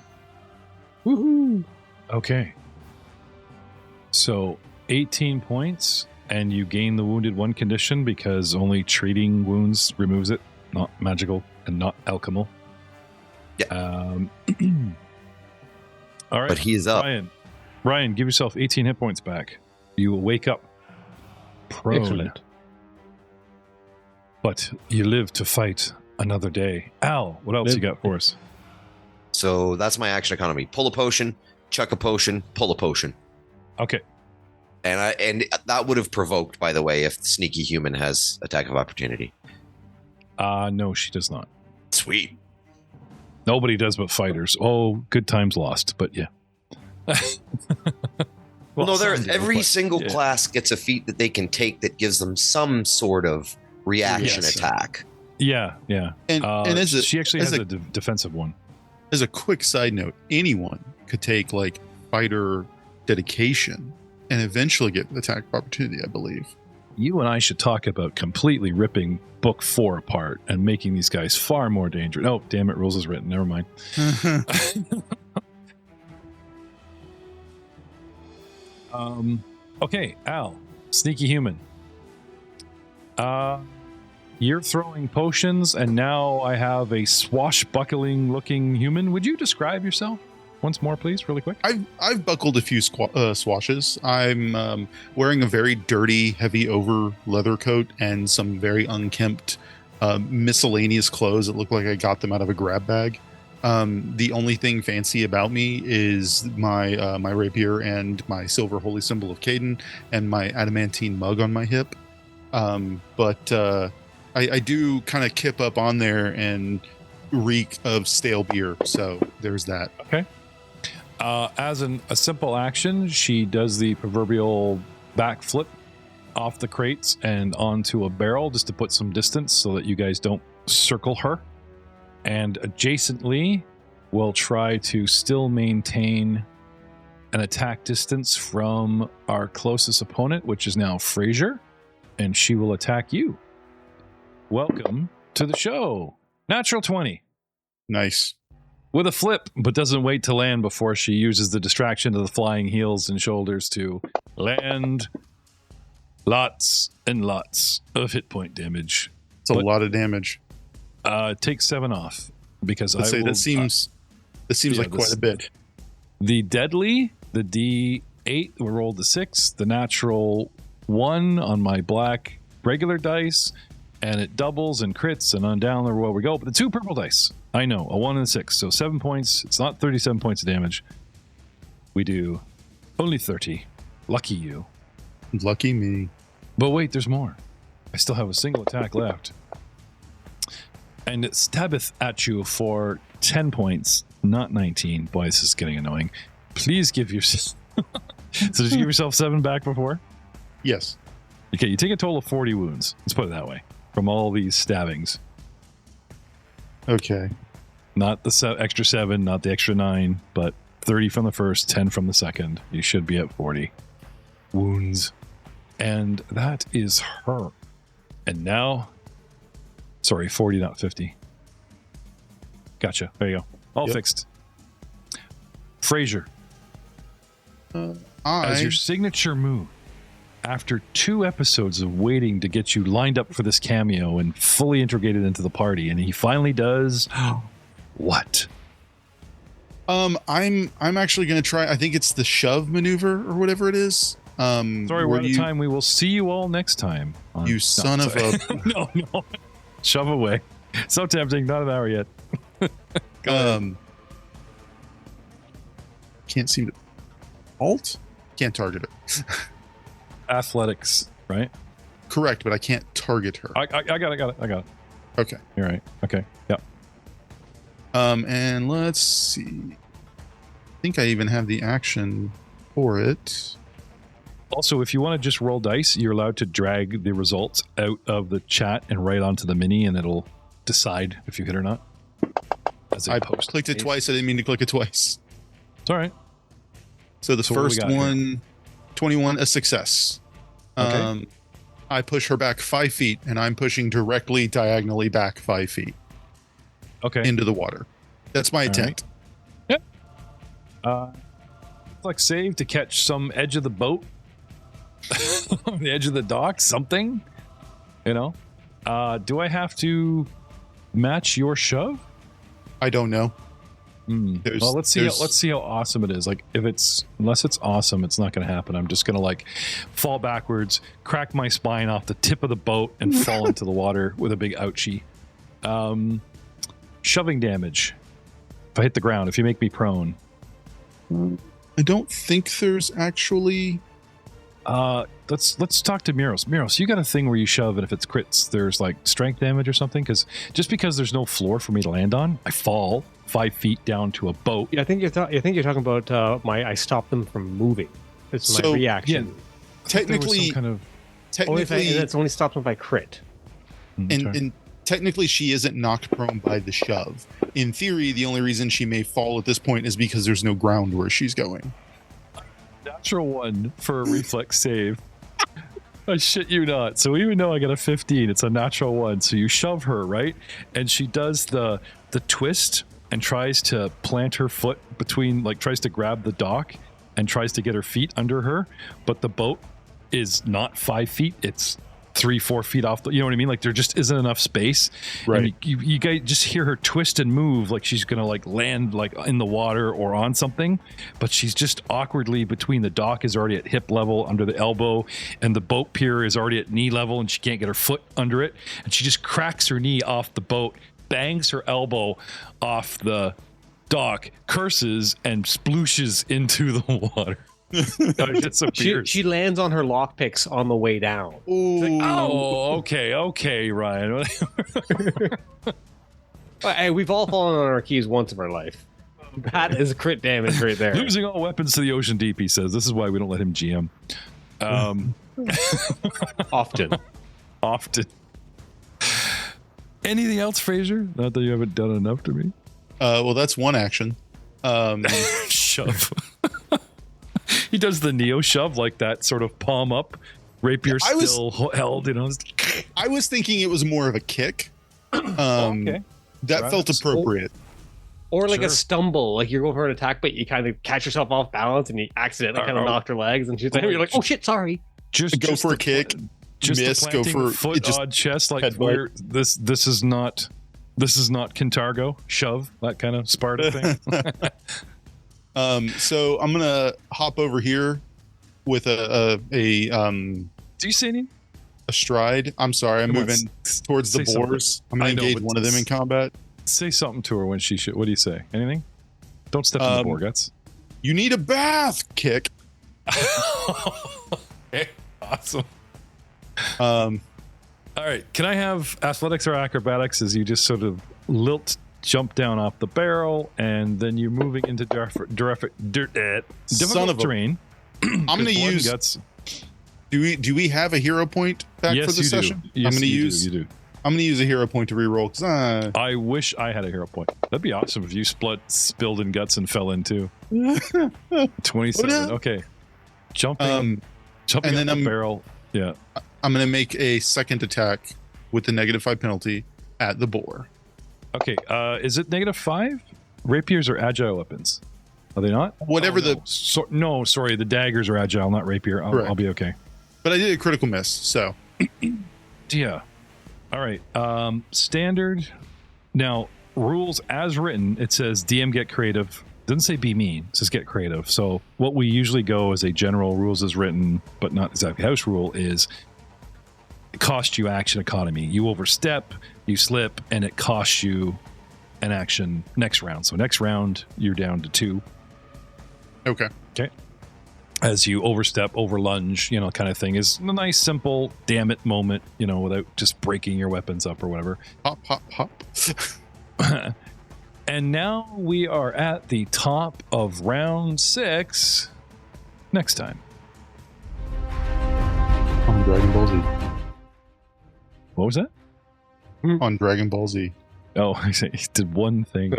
Woohoo! Okay. So 18 points, and you gain the wounded one condition because only treating wounds removes it, not magical and not alchemical. Yeah. All right. But he is up. Ryan, give yourself 18 hit points back. You will wake up prone. Excellent. But you live to fight another day. Al, what else you got for us? So that's my action economy. Pull a potion, chuck a potion, pull a potion. Okay. And that would have provoked, by the way, if Sneaky Human has attack of opportunity. No, she does not. Sweet. Nobody does but fighters. Oh, good times lost, but yeah. Well, no, some do, every but, single yeah. class gets a feat that they can take that gives them some sort of reaction Yes. attack. Yeah. And as a, she actually as has a- a defensive one. as a quick side note, anyone could take like fighter dedication and eventually get attack of opportunity, I believe. You and I should talk about completely ripping Book 4 apart and making these guys far more dangerous. Oh, damn it, rules is written. Never mind. Okay, Al, Sneaky Human. You're throwing potions, and now I have a swashbuckling looking human. Would you describe yourself once more, please, really quick? I've buckled a few swashes. I'm wearing a very dirty, heavy over leather coat and some very unkempt miscellaneous clothes that look like I got them out of a grab bag. The only thing fancy about me is my my rapier and my silver holy symbol of Caden and my adamantine mug on my hip. But I do kind of kip up on there and reek of stale beer. So there's that. Okay. As a simple action, she does the proverbial backflip off the crates and onto a barrel just to put some distance so that you guys don't circle her. And adjacently, we'll try to still maintain an attack distance from our closest opponent, which is now Fraser, and she will attack you. Welcome to the show. Natural 20. Nice. With a flip, but doesn't wait to land before she uses the distraction of the flying heels and shoulders to land lots and lots of hit point damage. It's a lot of damage. Take 7 off because Let's say that seems like quite a bit. The deadly, the D8, we rolled the 6, the natural 1 on my black regular dice, and it doubles and crits and on down the road we go. But the 2 purple dice, I know, a 1 and a 6, so 7 points. It's not 37 points of damage. We do only 30. Lucky you. Lucky me. But wait, there's more. I still have a single attack left. And it stabbeth at you for 10 points, not 19. Boy, this is getting annoying. Please give yourself... So did you give yourself 7 back before? Yes. Okay, you take a total of 40 wounds. Let's put it that way. From all these stabbings. Okay. Not the extra 7, not the extra 9, but 30 from the first, 10 from the second. You should be at 40 wounds. And that is her. And now... Sorry, 40, not 50. Gotcha. There you go. All fixed. Fraser, as your signature move, after 2 episodes of waiting to get you lined up for this cameo and fully integrated into the party, and he finally does what? I'm actually going to try. I think it's the shove maneuver or whatever it is. Sorry, we're out of time. We will see you all next time. You son of a... No. Shove away. So tempting. Not an hour yet. Can't seem to... Alt? Can't target it. Athletics, right? Correct, but I can't target her. I got it. Okay. You're right. Okay. Yep. And let's see. I think I even have the action for it. Also, if you want to just roll dice, you're allowed to drag the results out of the chat and right onto the mini, and it'll decide if you hit or not. I clicked it twice. I didn't mean to click it twice. It's all right. So the first one, 21, a success. Okay. I push her back 5 feet, and I'm pushing directly diagonally back 5 feet. Okay. Into the water. That's my attempt. Right. Yep. It's like save to catch some edge of the boat. on the edge of the dock, something, you know. Do I have to match your shove? I don't know. Well, let's see how awesome it is. Like, unless it's awesome, it's not going to happen. I'm just going to like fall backwards, crack my spine off the tip of the boat, and fall into the water with a big ouchie. Shoving damage. If I hit the ground, if you make me prone. I don't think there's actually. Let's talk to Miros. Miros, you got a thing where you shove, and if it's crits, there's like strength damage or something. Because just because there's no floor for me to land on, I fall 5 feet down to a boat. Yeah, I think you're talking about I stop them from moving. It's my reaction. Yeah, Technically, it's only stops them if I crit. And technically, she isn't knocked prone by the shove. In theory, the only reason she may fall at this point is because there's no ground where she's going. Natural 1 for a reflex save. I shit you not. So even though I got a 15, it's a natural 1. So you shove her, right? And she does the twist and tries to plant her foot between, like tries to grab the dock and tries to get her feet under her. But the boat is not 5 feet. It's 3-4 feet off. You know what I mean? Like there just isn't enough space. Right. And you guys just hear her twist and move like she's going to like land like in the water or on something. But she's just awkwardly between the dock is already at hip level under the elbow and the boat pier is already at knee level and she can't get her foot under it. And she just cracks her knee off the boat, bangs her elbow off the dock, curses and splooshes into the water. She lands on her lockpicks on the way down. Like, oh, okay, Ryan. Hey, we've all fallen on our keys once in our life. That is crit damage right there. Losing all weapons to the ocean deep, he says. This is why we don't let him GM. Often. Anything else, Fraser? Not that you haven't done enough to me. Well, that's one action. Shove. He does the Neo shove, like that sort of palm up, rapier still held, you know. I was thinking it was more of a kick. Okay. That felt appropriate. Or like a stumble, like you're going for an attack, but you kind of catch yourself off balance and you accidentally kind of knocked her legs, and she's like, you're like, oh shit, sorry. Just go for a kick, miss, go for foot, odd chest, like where this is not Kintargo shove, that kind of Sparta thing. So I'm gonna hop over here with a Do you see any? A stride. I'm sorry, I'm moving towards the boars. I'm gonna engage one of them in combat. Say something to her when she should. What do you say? Anything? Don't step in the boar guts. You need a bath. Kick. Okay, awesome. All right. Can I have athletics or acrobatics as you just sort of jump down off the barrel, and then you're moving into difficult terrain. I'm going to use guts. Do we have a hero point back for this session? Yes, I'm going to use. You do. I'm going to use a hero point to reroll because I wish I had a hero point. That'd be awesome if you spilled in guts and fell in too. 27. Okay. Jumping and then off the barrel. Yeah. I'm going to make a second attack with the -5 penalty at the boar. Okay. Is it -5? Rapiers are agile weapons. Are they not? Whatever sorry. The daggers are agile, not rapier. I'll be okay. But I did a critical miss, so. Yeah. All right. Standard. Now, rules as written, it says DM get creative. It doesn't say be mean. It says get creative. So what we usually go as a general rules as written, but not exactly house rule, is it costs you action economy. You overstep, you slip, and it costs you an action next round. So next round, you're down to 2. Okay. As you overstep, over lunge, kind of thing, is a nice, simple, damn it moment, without just breaking your weapons up or whatever. Hop, hop, hop. And now we are at the top of round 6 next time. On Dragon Ball Z. What was that? On Dragon Ball Z. Oh, he did one thing.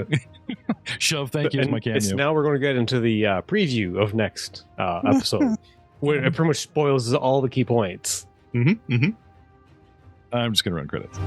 Shove, thank you, is my cameo. Now we're going to get into the preview of next episode, where it pretty much spoils all the key points. I'm just going to run credits.